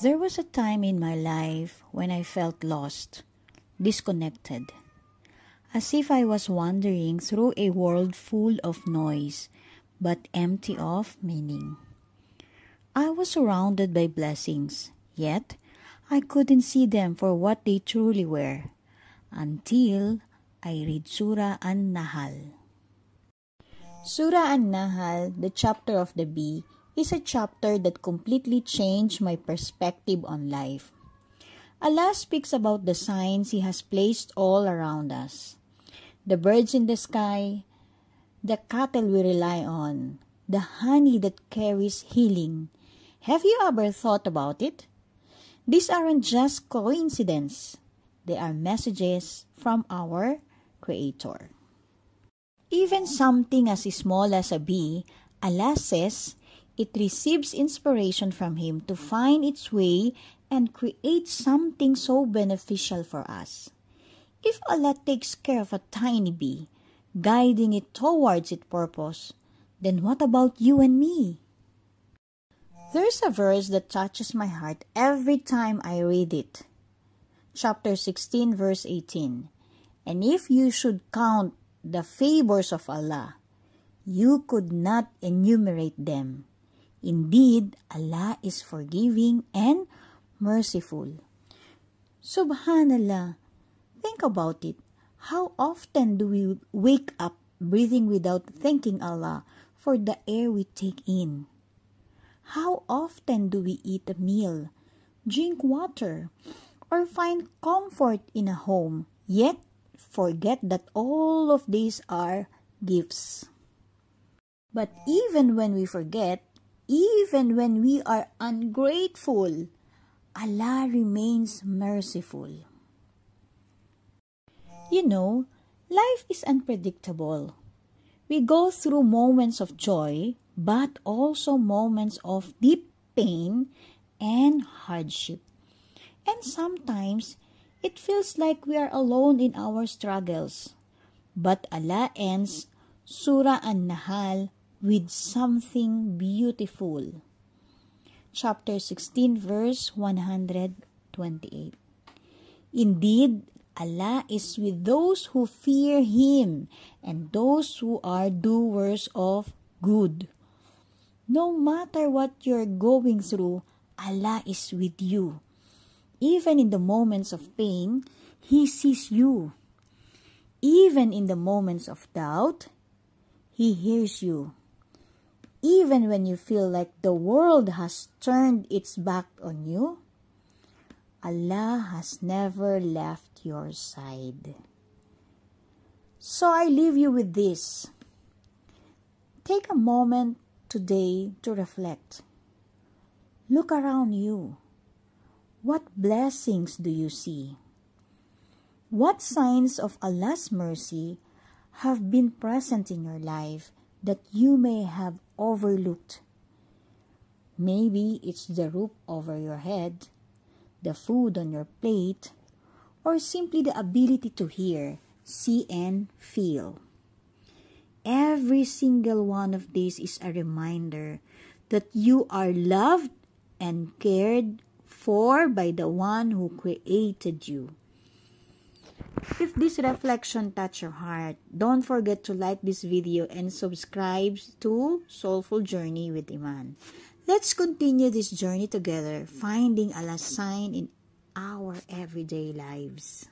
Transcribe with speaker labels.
Speaker 1: There was a time in my life when I felt lost, disconnected, as if I was wandering through a world full of noise, but empty of meaning. I was surrounded by blessings, yet I couldn't see them for what they truly were, until I read Surah An-Nahl. Surah An-Nahl, the chapter of the bee, is a chapter that completely changed my perspective on life. Allah speaks about the signs He has placed all around us. The birds in the sky, the cattle we rely on, the honey that carries healing. Have you ever thought about it? These aren't just coincidences. They are messages from our Creator. Even something as small as a bee, Allah says, it receives inspiration from Him to find its way and create something so beneficial for us. If Allah takes care of a tiny bee, guiding it towards its purpose, then what about you and me? There's a verse that touches my heart every time I read it. Chapter 16, verse 18. And if you should count the favors of Allah, you could not enumerate them. Indeed, Allah is forgiving and merciful. Subhanallah, think about it. How often do we wake up breathing without thanking Allah for the air we take in? How often do we eat a meal, drink water, or find comfort in a home, yet forget that all of these are gifts? But even when we forget, even when we are ungrateful, Allah remains merciful. You know, life is unpredictable. We go through moments of joy, but also moments of deep pain and hardship. And sometimes, it feels like we are alone in our struggles. But Allah ends Surah An-Nahl with something beautiful. Chapter 16, verse 128. Indeed, Allah is with those who fear Him and those who are doers of good. No matter what you're going through, Allah is with you. Even in the moments of pain, He sees you. Even in the moments of doubt, He hears you. Even when you feel like the world has turned its back on you, Allah has never left your side. So I leave you with this. Take a moment today to reflect. Look around you. What blessings do you see? What signs of Allah's mercy have been present in your life that you may have overlooked? Maybe it's the roof over your head, the food on your plate, or simply the ability to hear, see, and feel. Every single one of these is a reminder that you are loved and cared for by the one who created you. If this reflection touched your heart, don't forget to like this video and subscribe to Soulful Journey with Iman. Let's continue this journey together, finding Allah's sign in our everyday lives.